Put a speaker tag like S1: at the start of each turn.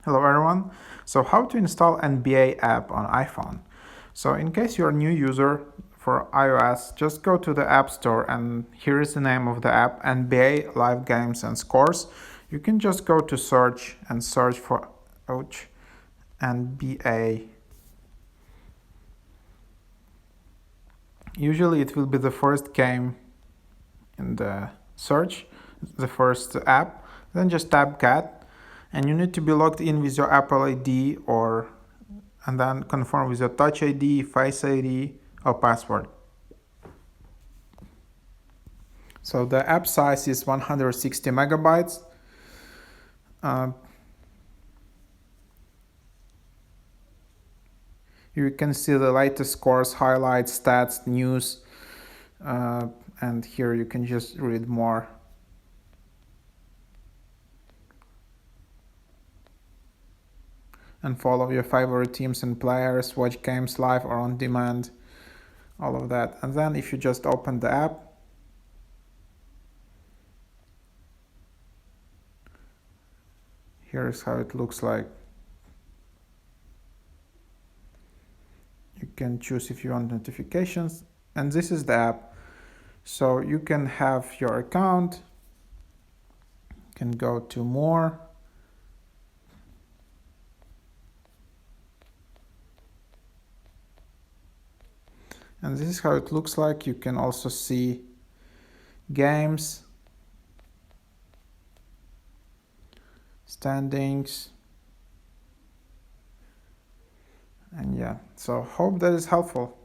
S1: Hello everyone. So how to install NBA app on iPhone. So in case you're a new user for iOS, just go to the App Store and here is the name of the app, NBA Live Games and Scores. You can just go to search and search for NBA. Usually it will be the first game in the search, the first app. Then just tap Get. And you need to be logged in with your Apple ID and then confirm with your Touch ID, Face ID, or password. So the app size is 160 megabytes. You can see the latest scores, highlights, stats, news, and here you can just read more. And follow your favorite teams and players, watch games live or on demand, all of that. And then if you just open the app, here's how it looks like. You can choose if you want notifications, and this is the app. So you can have your account, you can go to more, and this is how it looks like. You can also see games, standings, and yeah, so hope that is helpful.